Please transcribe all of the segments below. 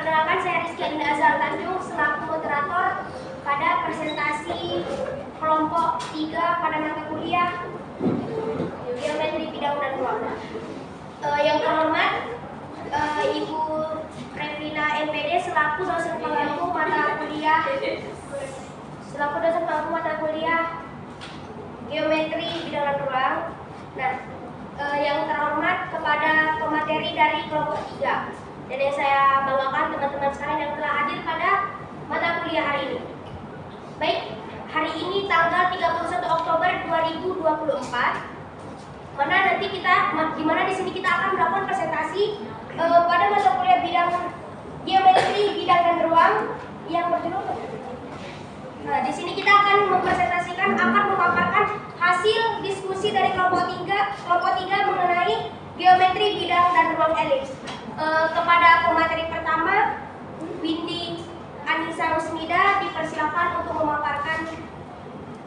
Perkenalkan, saya Rizky Adinda Azhar Tanjung selaku moderator pada presentasi kelompok 3 pada mata kuliah Geometri Bidang dan Ruang. Yang terhormat Ibu Revina MPD selaku dosen penganggu mata kuliah Geometri Bidang dan Ruang. Nah, yang terhormat kepada pemateri dari kelompok 3 dan yang saya banggakan teman-teman sekalian yang telah hadir pada mata kuliah hari ini. Baik, hari ini tanggal 31 Oktober 2024, di mana di sini kita akan melakukan presentasi pada mata kuliah bidang Geometri Bidang dan Ruang yang berjudul. Nah, di sini kita akan memaparkan hasil diskusi dari kelompok 3 mengenai geometri bidang dan ruang elips. Kepada pemateri pertama, Windy Anissa Rusmida, dipersilakan untuk memaparkan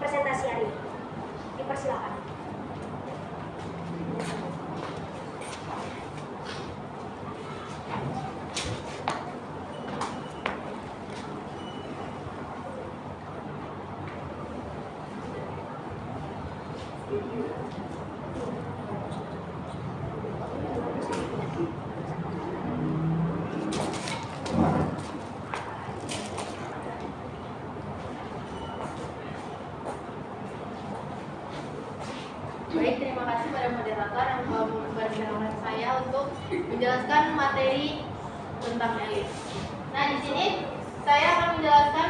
presentasi hari ini. Dipersilakan. Baik, terima kasih pada moderator yang telah memperkenalkan saya untuk menjelaskan materi tentang elips. Nah, di sini saya akan menjelaskan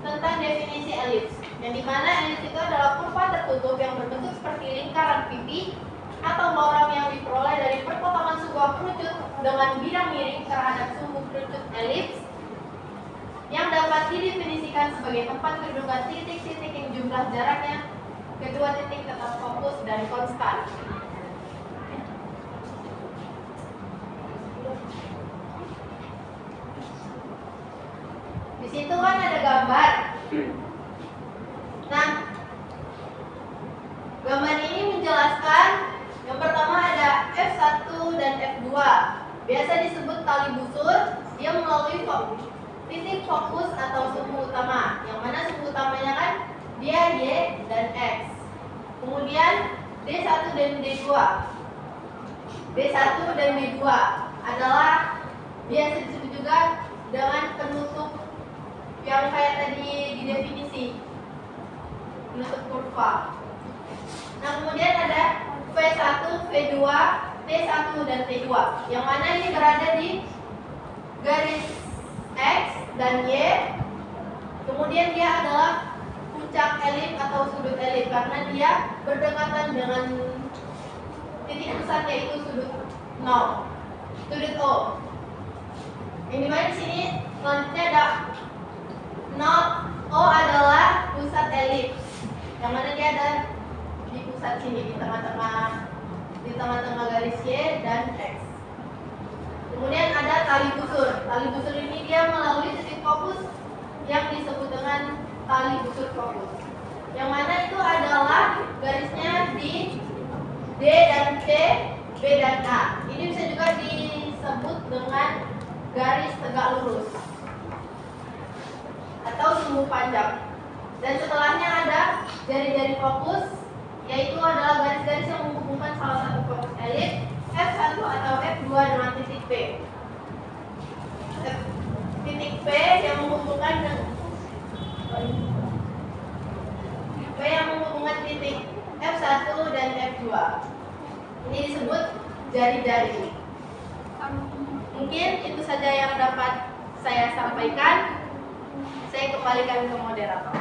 tentang definisi elips, yang dimana elips itu adalah kurva tertutup yang berbentuk seperti lingkaran pipi atau lorong yang diperoleh dari perpotongan sebuah kerucut dengan bidang miring terhadap sumbu kerucut elips yang dapat didefinisikan sebagai tempat kedudukan titik-titik yang jumlah jaraknya kedua titik tetap fokus dan konstan. Di situ kan ada gambar. Nah, gambar ini menjelaskan yang pertama ada F1 dan F2. Biasa disebut tali busur. Dia melalui titik fokus atau sumbu utama. Yang mana sumbu utamanya kan dia Y dan X. Kemudian D1 dan D2. B1 dan B2 adalah biasa disebut juga dengan penutup yang kayak tadi di definisi, penutup kurva. Nah, kemudian ada V1, V2, T1 dan T2, yang mana ini berada di garis X dan Y. Kemudian dia adalah puncak elips atau sudut elips karena dia berdekatan dengan titik pusat, yaitu sudut 0, sudut O. Yang dimana di sini selanjutnya ada 0, O adalah pusat elips, yang mana dia ada di pusat sini di tengah-tengah garis Y dan X. Kemudian ada tali busur. Tali busur ini dia melalui titik fokus yang disebut dengan tali busur fokus, yang mana itu adalah garisnya di D dan C, B dan A. Ini bisa juga disebut dengan garis tegak lurus atau sumbu panjang. Dan setelahnya ada jari-jari fokus, yaitu adalah garis-garis yang menghubungkan salah satu fokus elips F1 atau F2 dengan titik P. Titik P yang menghubungkan titik F1 dan F2. Ini disebut jari-jari. Mungkin itu saja yang dapat saya sampaikan. Saya kembalikan ke moderator.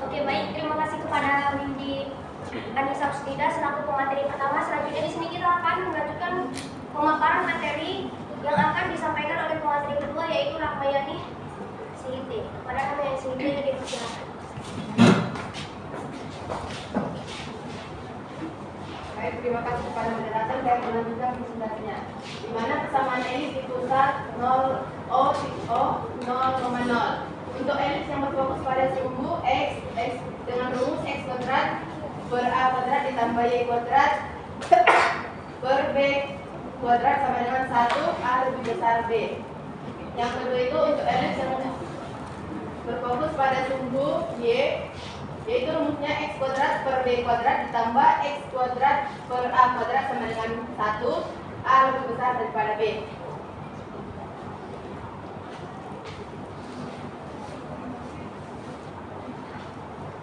Oke, baik, terima kasih kepada Windy Anissa Rusmida selaku pemateri pertama. Selanjutnya di sini kita akan melanjutkan pemaparan materi yang akan disampaikan oleh pemateri kedua, yaitu Rahmayani Sihite. Pada Rahmayani Sihite dipersilakan. Baik, terima kasih kepada moderator. Saya melanjutkan presentasinya, di mana persamaan elips di pusat 0, O, 0,0. Untuk elips yang berfokus pada sumbu X dengan rumus X kuadrat ber A kuadrat ditambah Y kuadrat per B kuadrat sama dengan 1 A lebih besar B. Yang kedua itu untuk elips yang berfokus pada sumbu Y, yaitu rumusnya X kuadrat per B kuadrat ditambah X kuadrat per A kuadrat sama dengan 1 A lebih besar daripada B.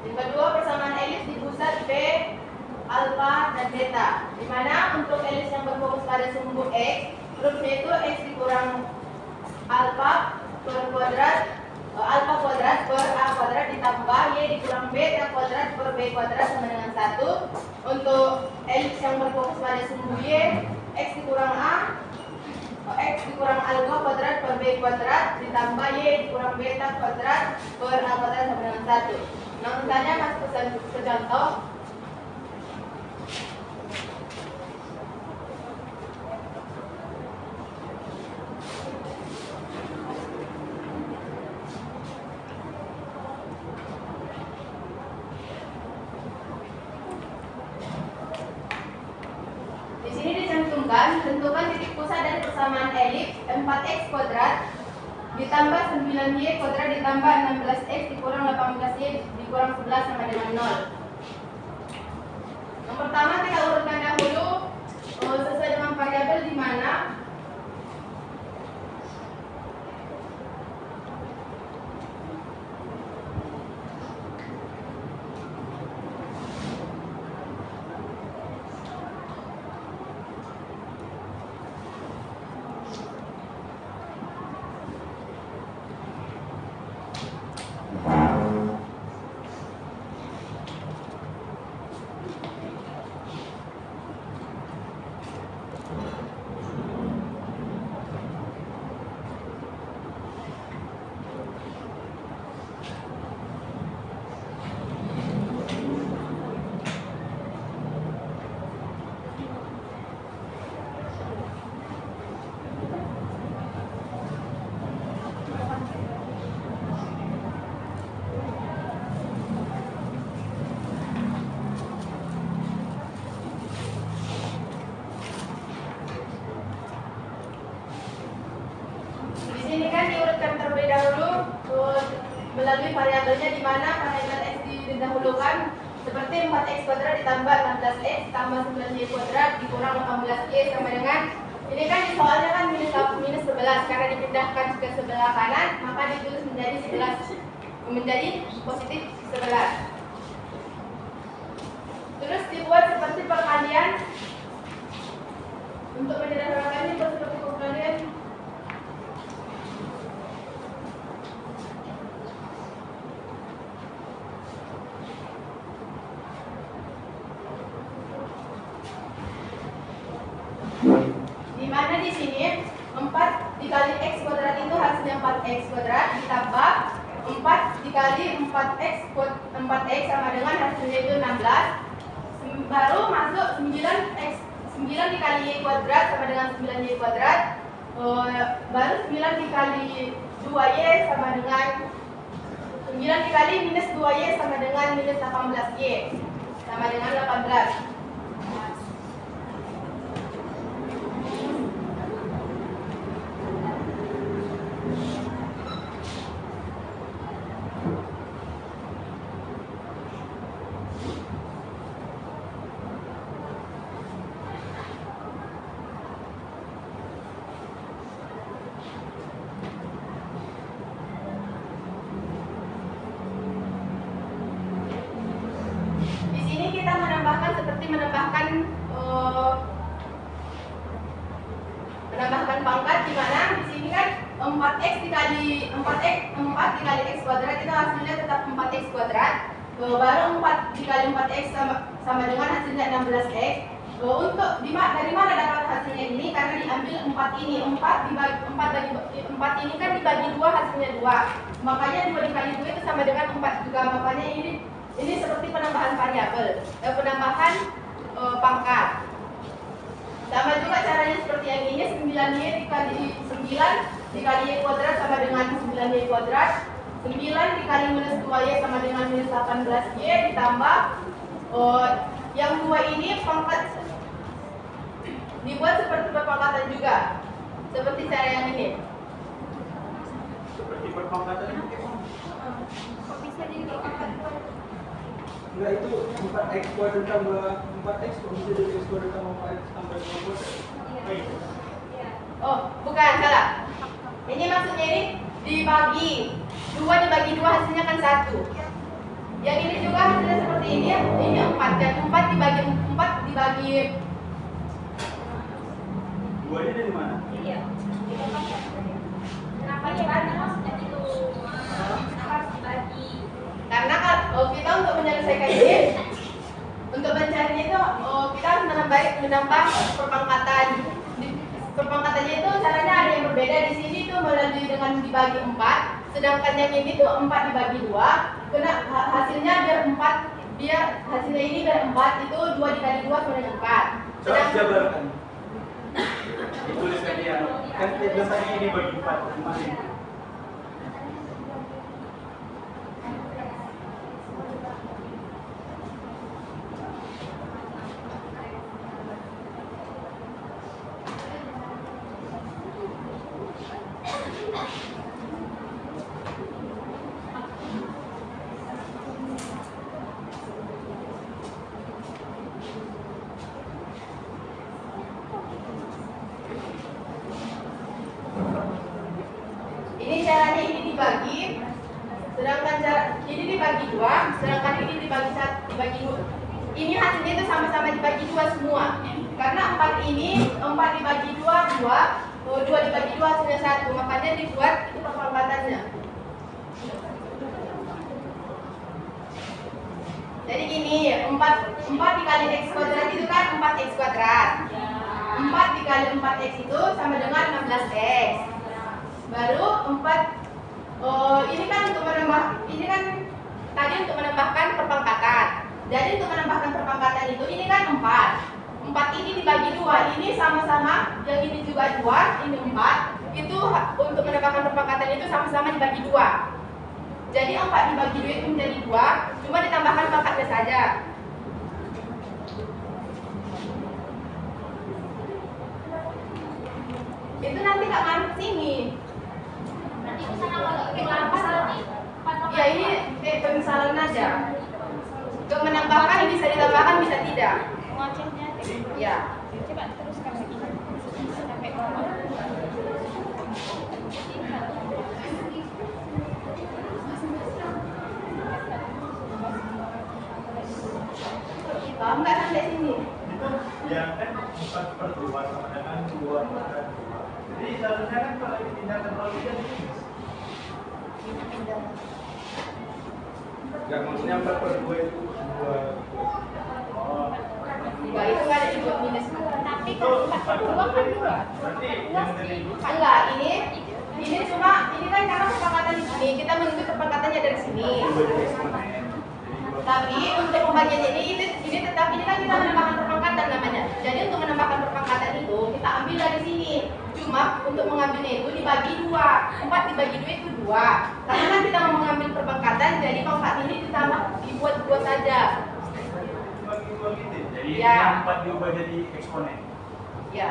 Yang kedua, persamaan elips di pusat B, alfa, dan beta. Di mana untuk elips yang berfokus pada sumbu X, rumusnya itu X dikurang alfa per kuadrat, alfa kuadrat per A kuadrat ditambah Y dikurang beta kuadrat per B kuadrat sama dengan 1. Untuk elips yang berfokus pada sumbu Y, X dikurang A, X dikurang alfa kuadrat per B kuadrat ditambah Y dikurang beta kuadrat per A kuadrat sama dengan 1. Nah, misalnya masuk ke contoh. Di sini dicantumkan, tentukan titik pusat dari persamaan elips 4x kuadrat ditambah 9y kuadrat ditambah 16x dikurang 18y dikurang 11 sama dengan 0. Yang pertama kita urutkan dahulu sesuai dengan variabel di mana melalui variabelnya di mana variabel X didahulukan seperti 4x kuadrat ditambah 16x tambah 9y kuadrat dikurang 18y sama dengan ini kan di soalnya kan minus 11 karena dipindahkan ke sebelah kanan maka ditulis menjadi 11 menjadi positif 11. Terus dibuat seperti perkalian untuk menyederhanakannya seperti perkalian. Dimana di sini 4 dikali x kuadrat itu hasilnya 4x kuadrat ditambah 4 dikali 4x sama dengan hasilnya itu 16. Baru masuk 9x 9 dikali y kuadrat sama dengan 9y kuadrat. Baru 9 dikali 2y sama dengan 9 dikali minus 2y sama dengan minus 18y sama dengan 18. Menambahkan pangkat di mana di sini kan 4x dikali 4 dikali x kuadrat itu hasilnya tetap 4x kuadrat. Baru 4 dikali 4x sama dengan hasilnya 16x. Untuk dari mana dapat hasilnya ini? Karena diambil 4 ini 4 dibagi 4 ini kan dibagi 2 hasilnya 2. Makanya 2 dikali 2 itu sama dengan 4 juga. Makanya ini seperti penambahan variabel, penambahan pangkat. Sama juga caranya seperti yang ini 9y dikali 9 dikali y kuadrat sama dengan 9y kuadrat. 9 dikali minus 2y sama dengan minus 18y ditambah yang 2 ini pangkat dibuat seperti perpangkatan juga, seperti cara yang ini. Seperti perpangkatan ini. Kok bisa jadi perpangkatan? Enggak, itu 4x kuadrat tambah 4x kok bisa jadi x kuadrat tambah 4x tambah 2 kuadrat? Oh, bukan, salah. Ini maksudnya ini dibagi 2 dibagi 2 hasilnya kan 1. Yang ini juga hasilnya seperti ini 4 dan 4 dibagi 4 dibagi 2 ini dari mana? Iya. Kenapa dibagi maksudnya itu? Kenapa harus dibagi? karena kita untuk menyelesaikan ini, untuk mencarinya itu kita harus menambah perpangkatan. Perpangkatannya itu caranya ada yang berbeda. Di sini itu melalui dengan dibagi 4, sedangkan yang ini tuh 4 dibagi 2. Kena hasilnya biar hasilnya ini biar 4 itu 2 dikali 2 sama dengan 4. Coba jabarkan. Dituliskan dia. Kan biasanya ini bagi 4 kemarin. Ini caranya ini dibagi, sedangkan ini dibagi 2, sedangkan ini dibagi 2. Ini hasilnya itu sama-sama dibagi 2 semua. Karena 4 ini 4 dibagi 2 2 dibagi 2 hasilnya 1, makanya dibuat itu perpangkatannya. Jadi gini, 4 dikali x kuadrat itu kan 4x kuadrat. 4 dikali 4x itu sama dengan 16x. Baru 4 ini kan untuk ini kan tadi untuk menambahkan perpangkatan. Jadi untuk menambahkan perpangkatan itu ini kan 4 ini dibagi 2, ini sama-sama, yang ini juga 2, ini 4. Itu untuk menambahkan perpangkatan itu sama-sama dibagi 2. Jadi 4 dibagi 2 itu menjadi 2, cuma ditambahkan pangkatnya saja. Itu nanti nggak ngarep sini. Nanti bisa nambah nanti. Ya ini pemisalan aja. Untuk menambahkan bisa ditambahkan bisa tidak. Ngocehnya. Ya. Coba teruskan lagi. Sampai bawah. Paham nggak sampai sini? Itu ya kan 4/2 sama dengan 2/2. Jadi seharusnya kan kalau dipindahkan lalu jadi enggak, maksudnya 4/2 itu 2. Oh. Enggak, itu nggak ada di buat minus. Tapi kan 4/2 kan 2. Berarti yang dari Enggak, ini cuma ini kan karena perpangkatan di sini, kita menunjuk perpangkatannya dari sini. Tapi untuk pembagian ini tetap ini kan kita menambahkan perpangkatan namanya. Jadi untuk menambahkan perpangkatan itu kita ambil dari sini. Cuma untuk mengambilnya itu dibagi 2. 4 dibagi 2 itu 2. Karena kan kita mau mengambil perpangkatan, jadi pangkat ini ditambah dibuat 2 saja. bagi 2 gitu. Jadi Ya. yang 4 diubah jadi eksponen. Ya.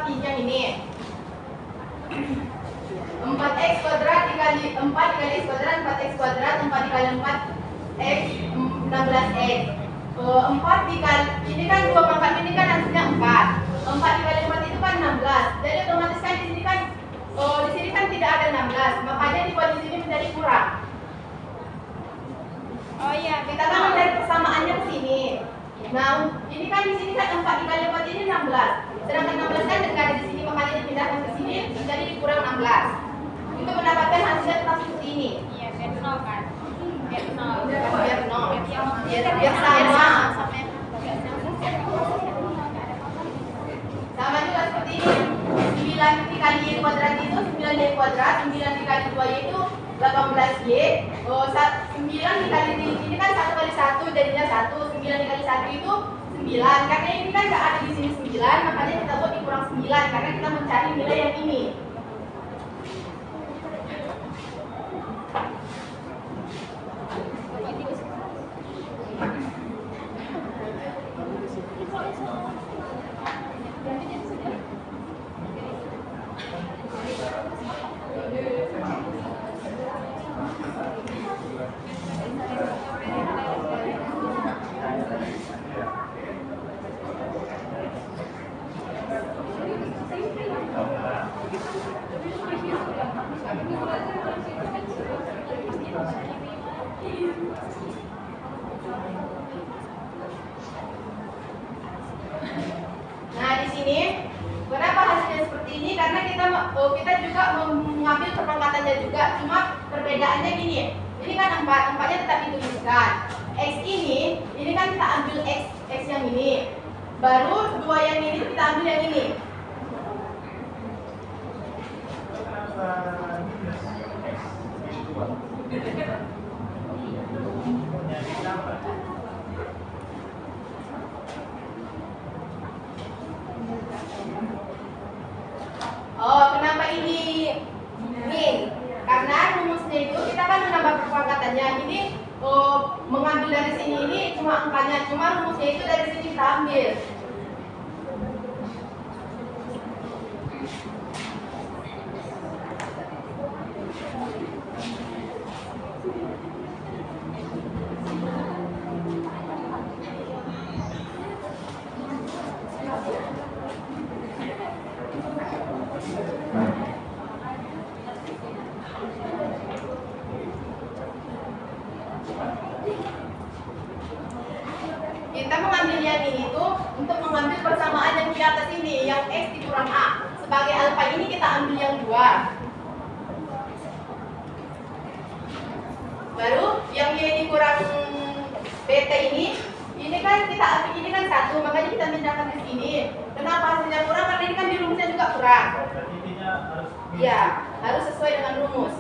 yang ini. 4x kuadrat dikali 4 dikali x kuadrat, 4x kuadrat, 4 dikali 4 x 16x. 4 dikali, ini kan 2 pangkat ini kan hasilnya 4. 4 dikali 4 itu kan 16. Jadi otomatis kan di sini kan tidak ada 16. Makanya dibuat di sini menjadi kurang. Oh iya, Kita kan mencari persamaannya ke sini. Nah, ini kan di sini kan 4 dikali 4 ini 16. Sedangkan 16 kan tidak ada di sini, makanya dipindahkan ke sini jadi dikurang 16. Itu mendapatkan hasilnya tetap seperti ini. Iya, biar nol kan. Biar nol. Biar nol. Biar sama. Sama juga seperti ini. 9 dikali y kuadrat itu 9y kuadrat, 9 dikali 2y itu 18y. 9 dikali ini kan 1 kali 1 jadinya 1. 9 dikali 1 itu 9. Karena ini kan nggak ada di sini 9, makanya kita buat dikurang 9 karena kita mencari nilai yang ini. Nah, di sini kenapa hasilnya seperti ini? Karena kita juga mengambil perpangkatannya juga, cuma perbedaannya gini. Ini kan 4, 4-nya tetap dituliskan. X ini kan kita ambil x yang ini. Baru 2 yang ini kita ambil yang ini. Oh, kenapa ini min? Karena rumusnya itu kita kan menambah perpangkatannya. Ini mengambil dari sini ini cuma angkanya, cuma rumusnya itu dari sini kita ambil. Kita mengambil yang ini tuh untuk mengambil persamaan yang di atas ini, yang x dikurang a. Sebagai alfa ini kita ambil yang 2. Baru yang y dikurang beta ini kan kita ambil ini kan 1, makanya kita pindahkan ke sini. Kenapa hasilnya kurang? Karena ini kan di rumusnya juga kurang. Ya, harus sesuai dengan rumus.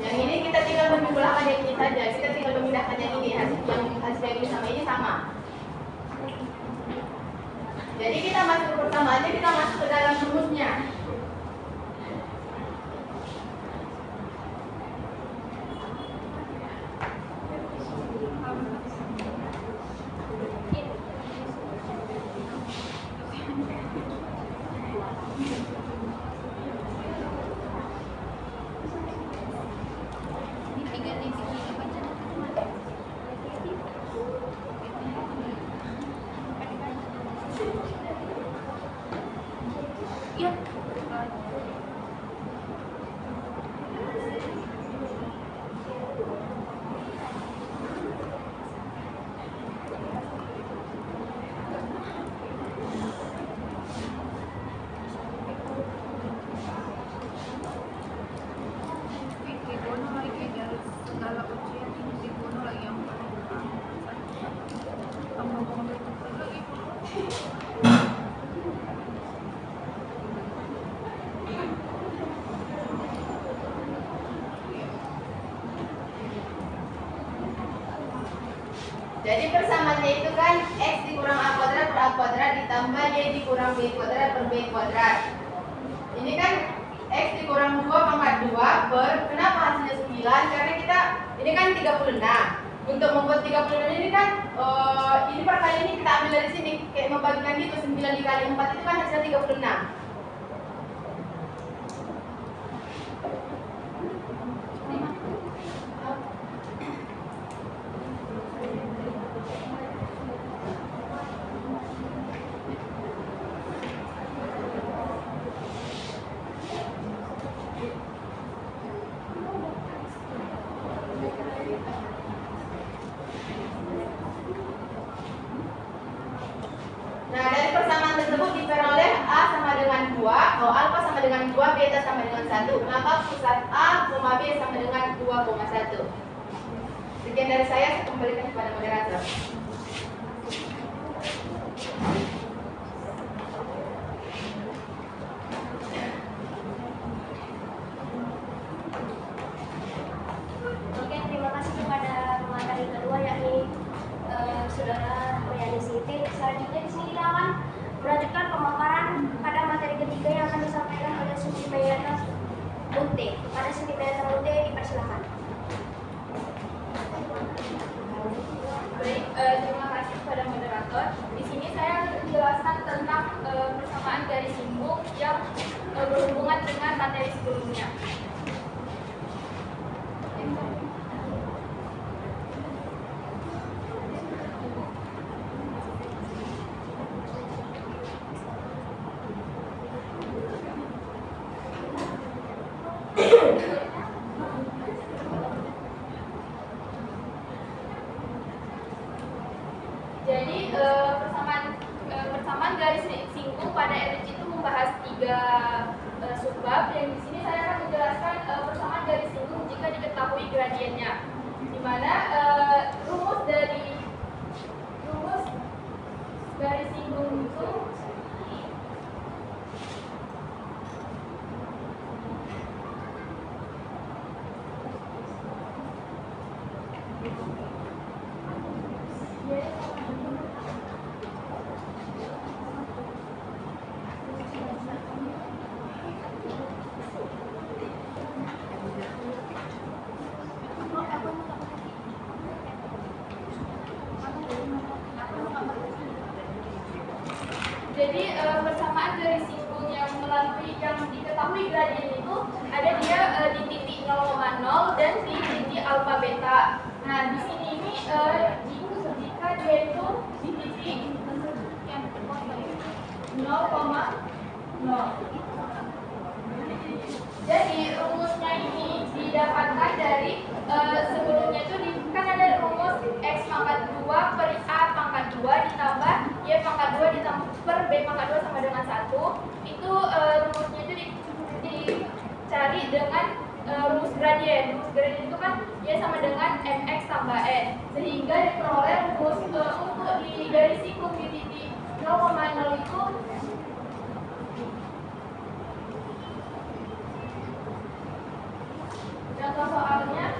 Yang ini kita tinggal memindahkan yang ini saja. Kita tinggal memindahkan yang ini, hasil yang ini sama ini sama. Jadi kita masuk ke persamaannya, kita masuk ke dalam rumusnya. Jadi persamaannya itu kan x dikurang a kuadrat per a kuadrat ditambah Y dikurang B kuadrat per B kuadrat. Ini kan X dikurang 2 pangkat 2 per, kenapa hasilnya 9? Karena kita, ini kan 36. Untuk membuat 36 ini kan, ini perkalian ini kita ambil dari sini, kayak membagikan gitu, 9 dikali 4 itu kan hasilnya 36. Nah, dari persamaan tersebut diperoleh A sama dengan 2, alfa sama dengan 2, beta sama dengan 1. Maka pusat A, B sama dengan 2,1. Sekian dari saya kembalikan kepada moderator. Oke, terima kasih kepada pemateri kedua yakni Saudara Mariani Siti. Selanjutnya di sini kita akan melanjutkan pemaparan pada materi ketiga yang akan disampaikan oleh Siti Mayana Munte. Pada Siti Mayana Munte dipersilakan. Baik, terima kasih kepada moderator. Di sini saya akan menjelaskan tentang persamaan garis singgung yang berhubungan dengan materi sebelumnya. Jadi persamaan garis singgung pada RC itu membahas 3 subbab, yang di sini saya akan menjelaskan persamaan garis singgung jika diketahui gradiennya. Di mana rumus garis singgung itu jadi persamaan garis singgung yang diketahui gradien itu ada dia di titik 0,0 dan di titik alfa beta. Nah, di sini ini jika dia itu di titik 0,0. Jadi rumusnya ini didapatkan dari sebelumnya itu kan ada rumus X pangkat 2 per A pangkat 2 ditambah Y pangkat 2 ditambah per B pangkat 2 sama dengan 1. Itu rumusnya itu dicari dengan rumus gradien. Rumus gradien itu kan Y sama dengan MX tambah N. Sehingga diperoleh rumus untuk di garis singgung di titik 0,0 itu contoh soalnya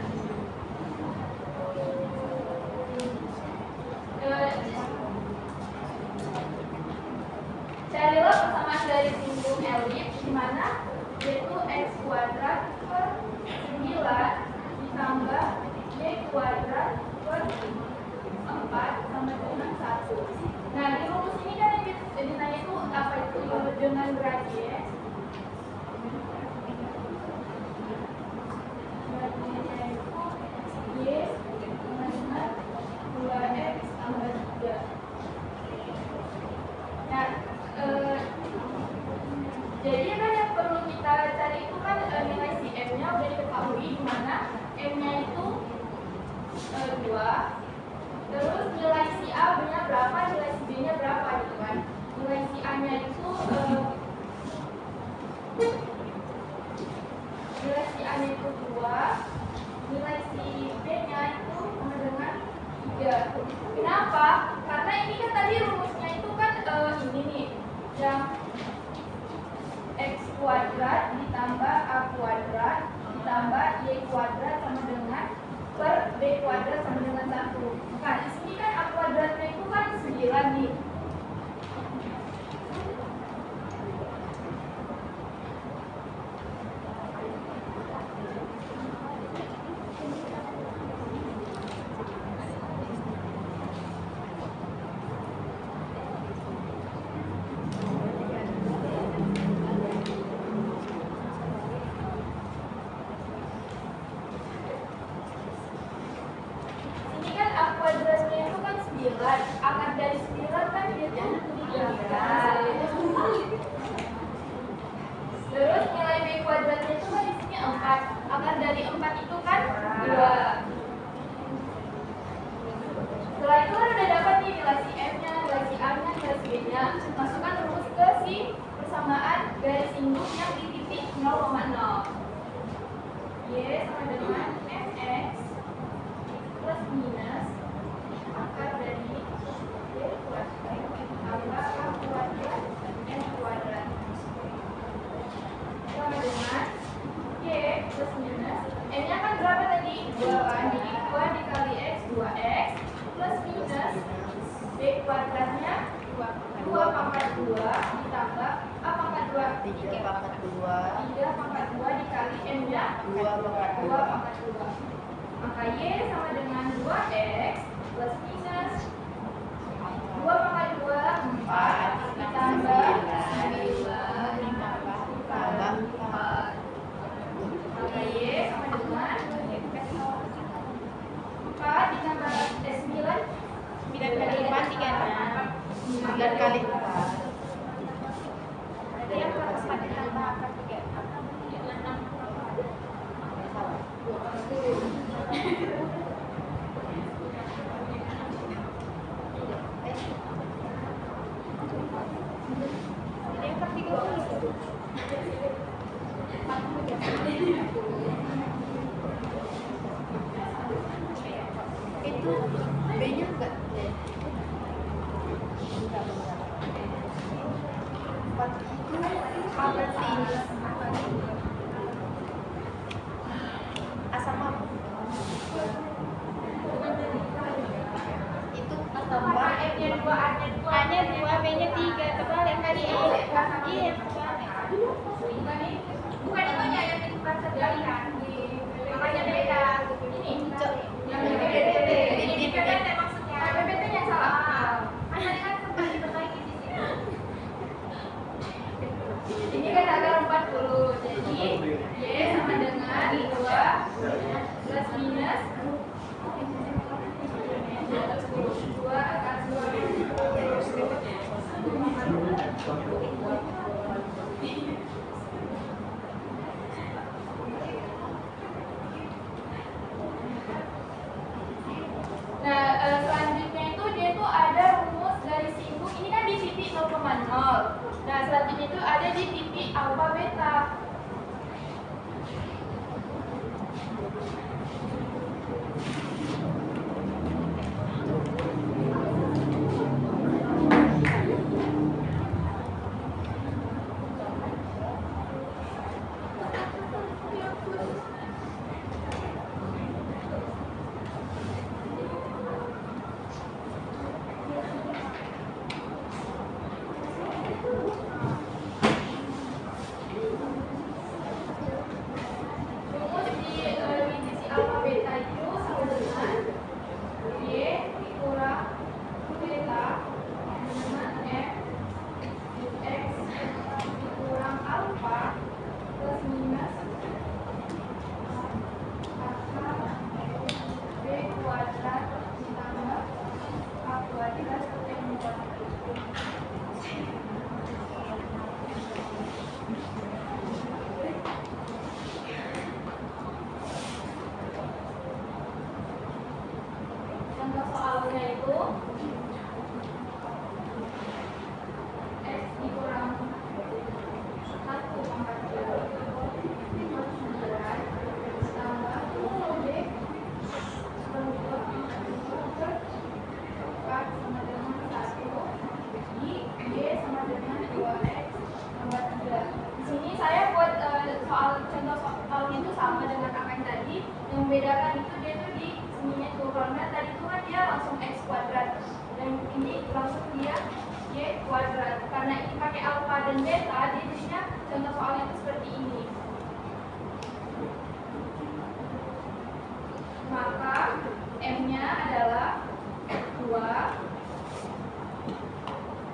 carilah persamaan garis singgung elips di mana yaitu X kuadrat per 9 ditambah Y kuadrat per 4 sama dengan 1. Nah, di rumus ini kan yang ditanya itu apa itu dengan gradien. Jadi kan yang perlu kita cari itu kan nilai si M-nya udah diketahui, di mana M-nya itu 2. Terus nilai si A-nya berapa, nilai si B-nya berapa gitu kan. Nilai si A-nya itu nilai si A-nya itu 2, nilai si B-nya itu sama dengan 3. Kenapa? Karena ini kan tadi rumusnya itu kan ini nih, yang X kuadrat ditambah A kuadrat ditambah Y kuadrat sama dengan per B kuadrat sama dengan 1. Nah, di sini kan A kuadratnya itu kan 9 nih. masukkan rumus ke si persamaan garis singgung yang di titik 0,0. Y sama dengan mx plus minus akar dari y kuadrat tambah a kuadrat n kuadrat sama dengan y plus minus n nya kan berapa tadi? 2 kan, jadi 2 dikali x 2x plus minus b kuadratnya 2 pangkat 2 ditambah a pangkat 2 3 pangkat 2 3 pangkat 2 dikali n nya 2 pangkat 2 pangkat 2. Maka y sama dengan 2x plus minus 2 pangkat 2 4 ditambah 9 ditambah 4. Maka y sama dengan 4 ditambah 9 kali 4 9 kali 4 ada yang 4 ditambah akar 3 itu B-nya enggak asam apa? Itu tambah A-nya 2, A-nya 2, B-nya 3 terbalik kali E. Iya, bukan itunya yang dibaca jalinan. Makanya beda. Ini yang PPT. Ini PPT maksudnya. PPT-nya salah. Hanya kan seperti diperbaiki di sini. Ini kan ada 40. Jadi Y sama dengan 2 plus minus 2 akar 2. Nah, selanjutnya itu dia tuh ada rumus garis singgung. Ini kan di titik 0,0. Nah, selanjutnya itu ada di titik alfa beta. Rumus di titik alfa beta itu sama dengan Y dikurang beta dengan F X dikurang alfa plus minus akar B kuadrat ditambah A kuadrat N kuadrat. Contoh soalnya itu X dikurang 1 pangkat 2 tambah B per 4 sama dengan 1 di Y sama dengan 2X tambah 3. Di sini saya buat contoh soalnya itu sama dengan apa yang tadi. Yang membedakan itu dia tuh di sininya tuh karena tadi itu kan dia langsung X kuadrat dan ini langsung dia Y kuadrat. Karena ini pakai alfa dan beta, dia jadinya contoh soalnya itu seperti ini. Maka M-nya adalah 2,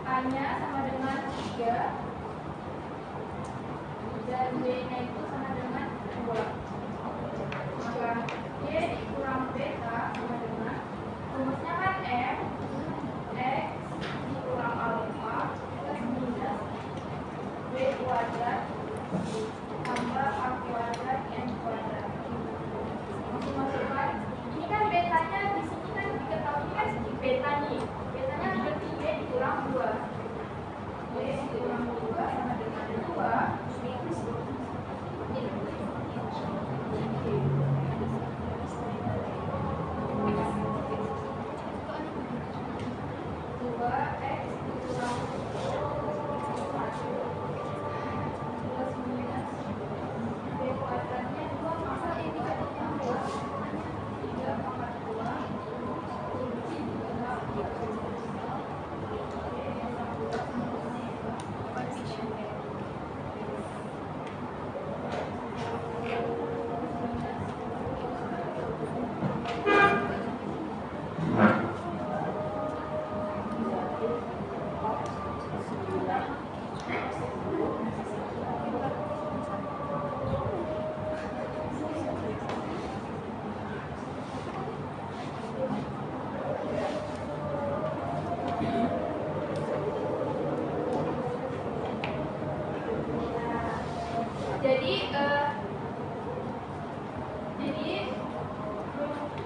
A-nya sama dengan 3, dan B-nya itu sama dengan 2. Maka Y dikurang beta sama dengan rumusnya kan M X dikurang alfa plus minus B kuadrat tambah A kuadrat N kuadrat. Masuk-masukkan. Ini kan betanya di sini kan diketahui kan beta nih. Betanya berarti Y dikurang 2.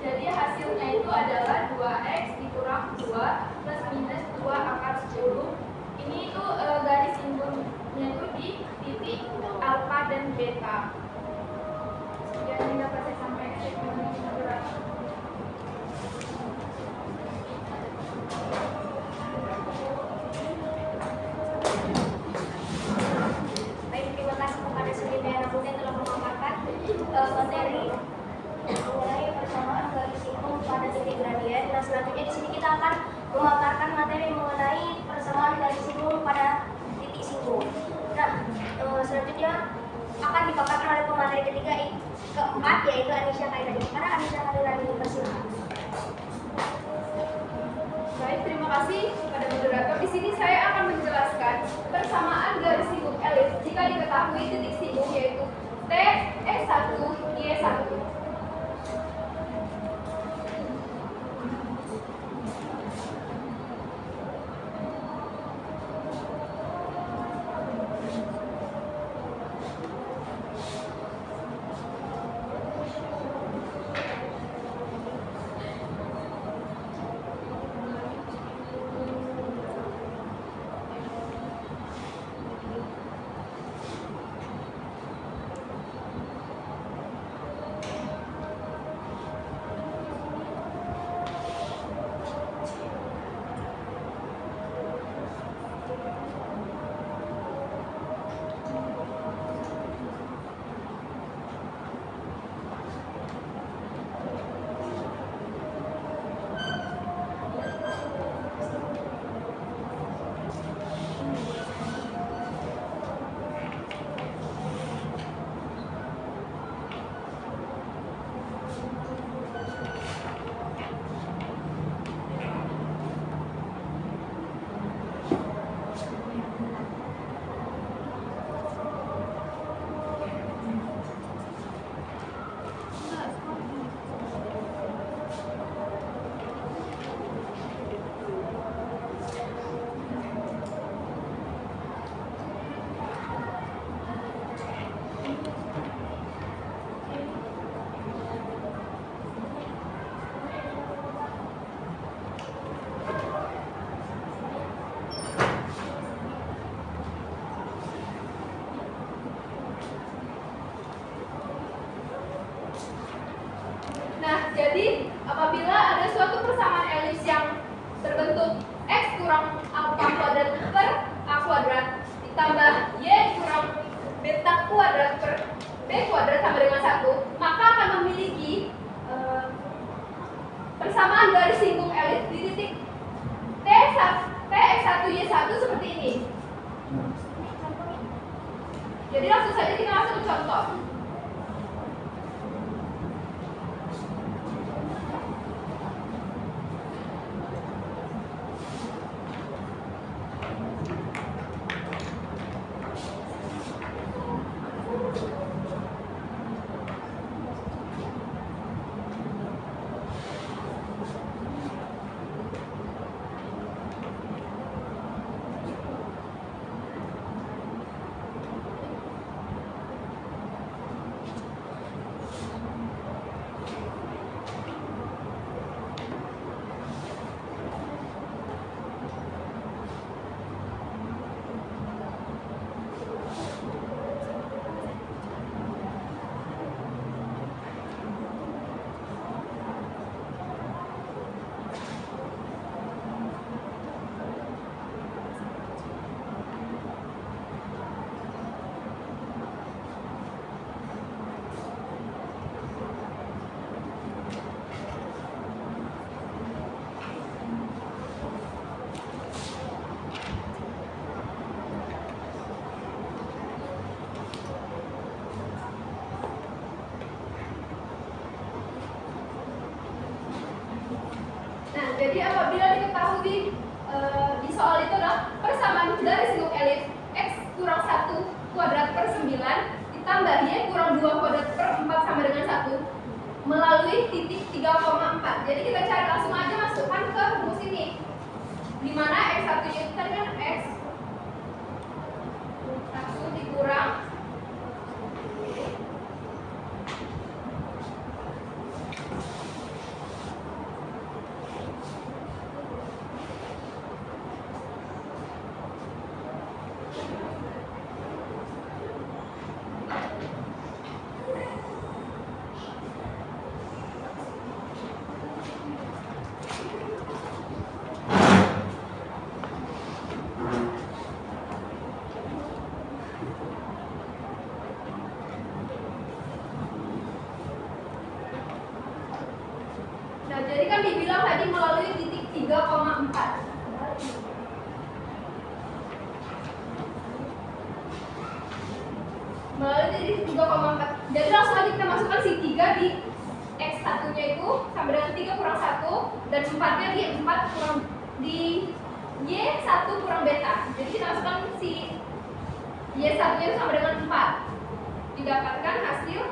jadi hasilnya itu adalah 2x dikurang 2 plus minus 2 akar 10. Ini itu garis singgungnya itu di titik alfa dan beta. Sekian yang dapat saya sampaikan dari ekonomi moderator. Baik, terima kasih kepada Sudin dan Abu yang telah memaparkan materi mengenai persamaan garis singgung pada titik gradien. Nah, selanjutnya di sini kita akan memaparkan materi mengenai persamaan garis singgung pada titik singgung. Nah, selanjutnya akan dipaparkan oleh pemateri ketiga keempat, yaitu Anisha Khairani. Para Anisha Khairani, persilakan. Baik, terima kasih kepada moderator. Di sini saya akan menjelaskan persamaan garis singgung elip jika diketahui titik singgung yaitu T, X1, Y1. Jadi, apabila ada suatu persamaan elips yang berbentuk X kurang alfa kuadrat per A kuadrat ditambah Y kurang beta kuadrat per B kuadrat sama dengan 1, maka akan memiliki persamaan garis singgung elips di titik Tx1Y1 seperti ini. Jadi langsung saja kita masuk ke contoh. Jadi apabila diketahui di soal itu adalah persamaan garis singgung elips X kurang 1 kuadrat per 9 ditambah Y kurang 2 kuadrat per 4 sama dengan 1 melalui titik 3,4. Jadi kita cari langsung aja masukkan ke rumus ini, dimana X1 itu tadi kan X 1 dikurang kan dibilang tadi melalui titik 3,4. Melalui titik 3,4. Jadi langsung aja kita masukkan si 3 di X1 nya itu sama dengan 3 kurang 1 dan 4 nya di 4 kurang di Y1 kurang beta. Jadi kita masukkan si Y1 nya itu sama dengan 4. Didapatkan hasil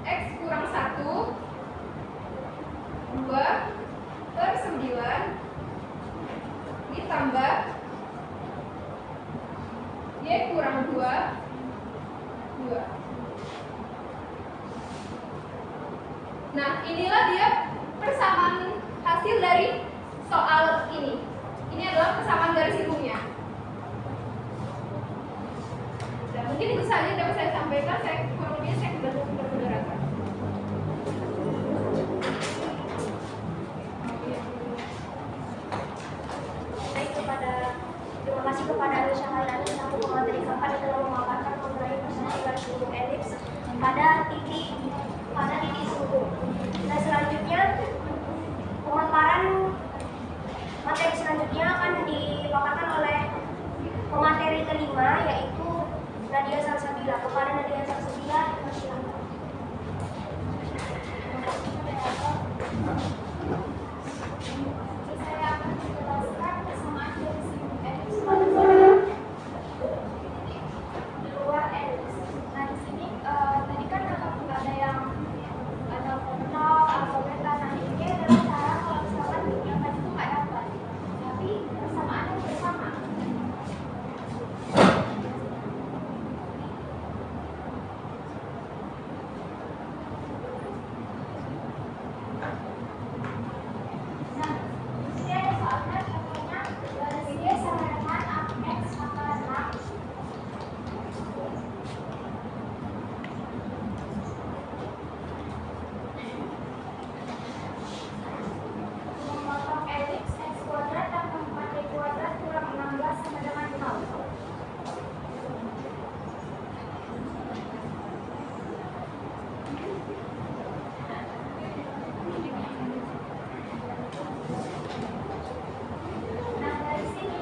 X kurang 1 2/9 ditambah Y kurang 2. Nah, inilah dia persamaan hasil dari soal ini. Ini adalah persamaan garis hubungnya. Dan mungkin itu saja yang dapat saya sampaikan. Saya kurang lebih saya bantu moderator. Terima kasih kepada Aisyah Hailani selaku pemateri keempat yang telah memaparkan mengenai persamaan garis hubung elips pada titik suku. Dan selanjutnya pemaparan materi selanjutnya akan dipaparkan oleh pemateri kelima, yaitu Nadia Salsabila. Kepada Nadia Salsabila, silakan. Saya akan menjelaskan persamaan garis hubung elips di luar elips. Nah, di sini tadi kan ada yang ada nol atau beta. Nah, ini adalah cara kalau misalkan yang tadi itu nggak dapat, tapi persamaannya bersama. Nah, di sini ada soalnya contohnya garis Y sama dengan X pangkat 6. Memotong elips X kuadrat tambah 4Y kuadrat kurang 16 sama dengan 0. Nah, dari sini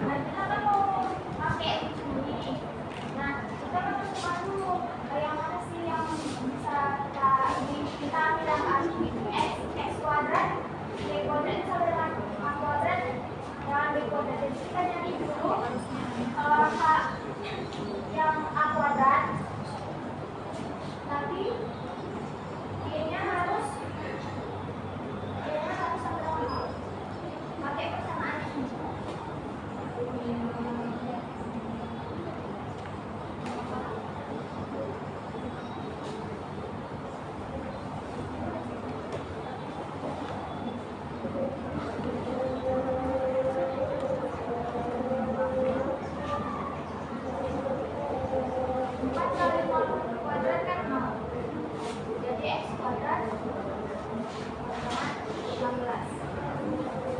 nah, kita kan mau pakai ini. Nah, kita kan tentukan dulu yang mana sih yang bisa kita ambil yang asli. X kuadrat, Y kuadrat itu sama dengan A kuadrat dan B kuadrat. Jadi kita nyari dulu yang A kuadrat, tapi Y-nya harus sama dengan 0. Pakai persamaan ini. Empat kali 0 kuadrat kan 0. Jadi X kuadrat sama 16.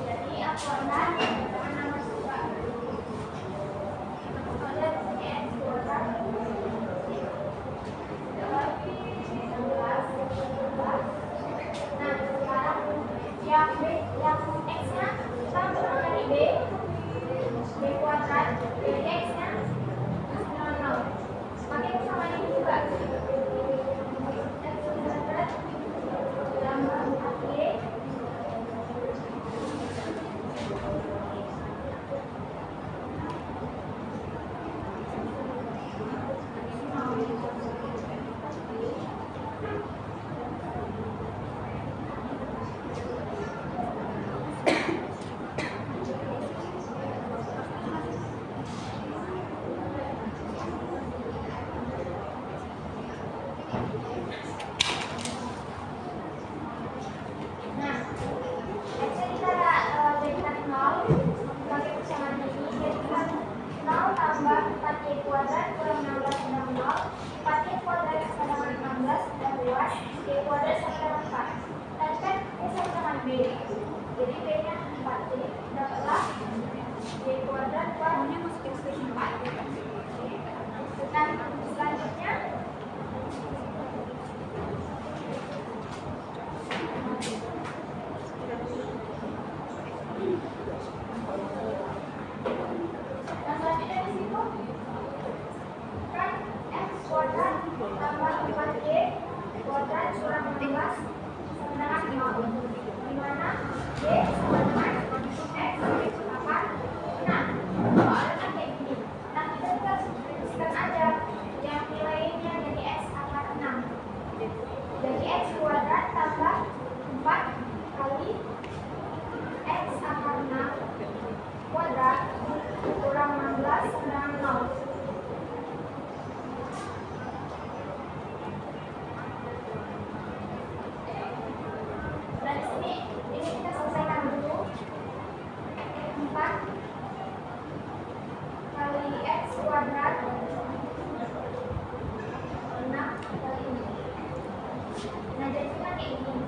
Jadi A kuadrat sama 16 juga. Kemudian di sini X kuadrat lagi 16. Nah, sekarang yang B, yang X-nya kita untuk mencari B kuadrat, jadi X-nya 0. Pakai persamaan ini juga. X kuadrat tambah 4Y Nah, X-nya kita jadikan 0 pakai persamaan ini. Jadikan 0 tambah 4Y kuadrat kurang 16 sama 0. 4Y kuadrat sama dengan 16 dan luas. Y kuadrat sama dengan 4. Tadi kan Y sama dengan B. Jadi B-nya 4. Jadi dapatlah Y kuadrat per 4. Nah, selanjutnya di situ kan x kuadrat tambah 4y kuadrat kurang 16 sama dengan 5, di mana y sama dengan x 8, 6. Soalnya kan kayak gini. Nah, kita tinggal substitusikan aja yang nilainya jadi x akar 6. Jadi x kuadrat tambah 4 kali x akar 6 kuadrat kurang 16 sama 0. Nah, di sini ini kita selesaikan dulu. 4 kali x kuadrat 6 kali ini. Nah, jadinya kayak gini.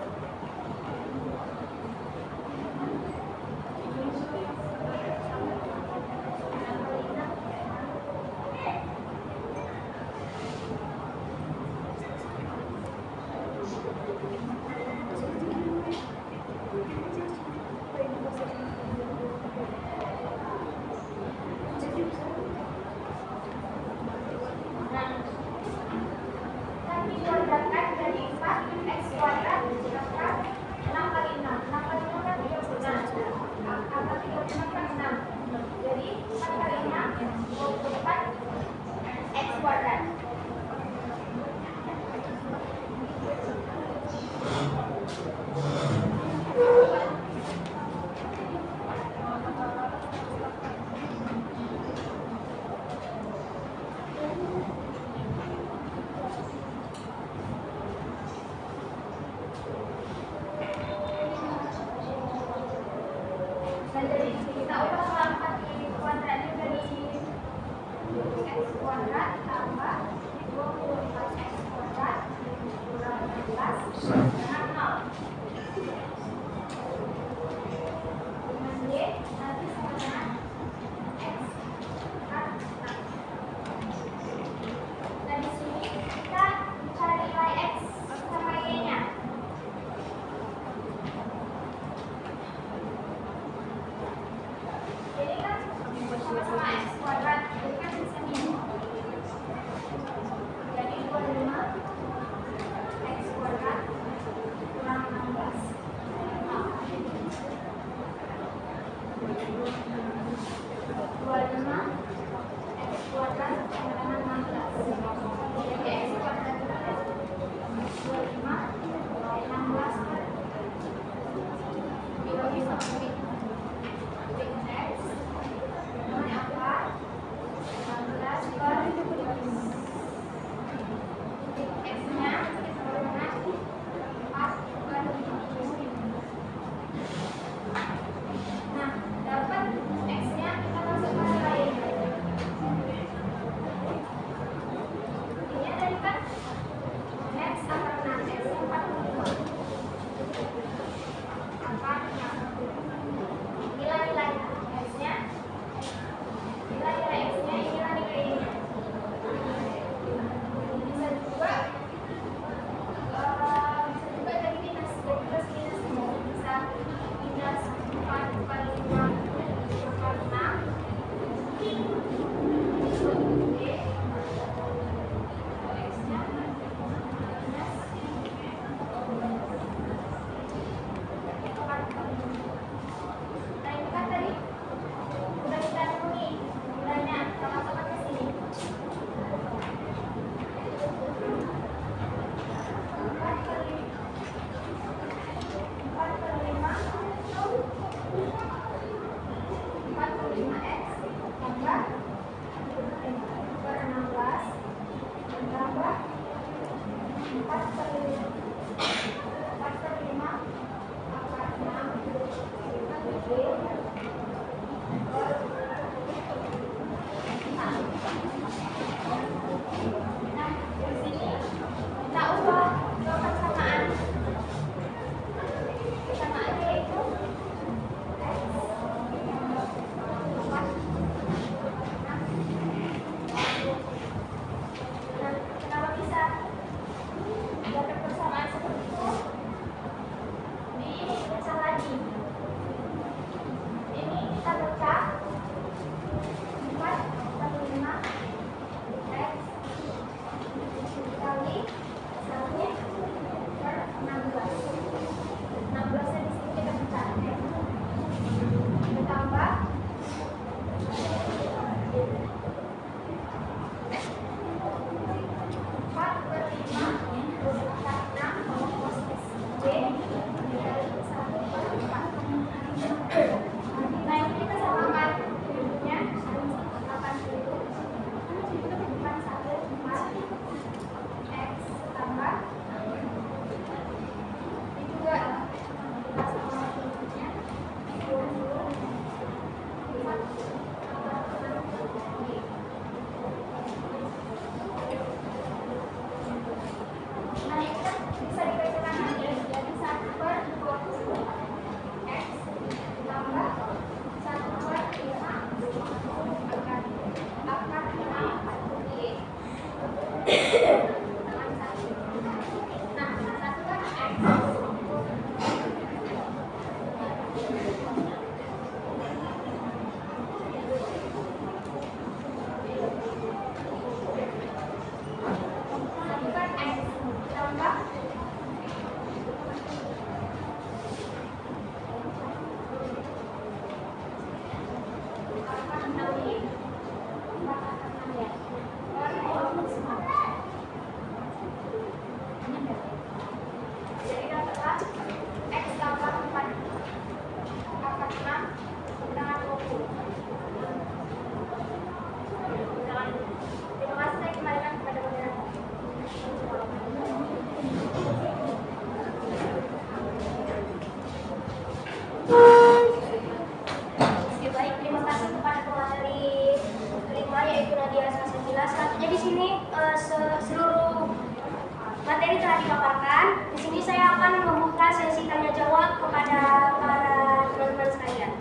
telah dipaparkan. Di sini saya akan membuka sesi tanya jawab kepada para teman-teman sekalian.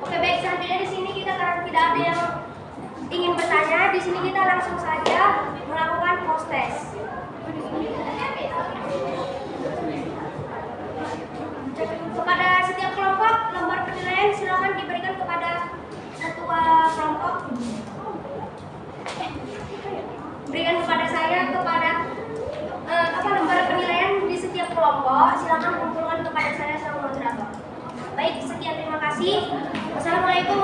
Oke, baik, selanjutnya di sini kita karena tidak ada yang ingin bertanya, di sini kita langsung saja melakukan post test. Kepada setiap kelompok, lembar penilaian silakan diberikan kepada ketua kelompok. Berikan kepada saya lembar penilaian di setiap kelompok. Silakan kumpulkan kepada saya sama moderator. Baik, sekian, terima kasih. Wassalamualaikum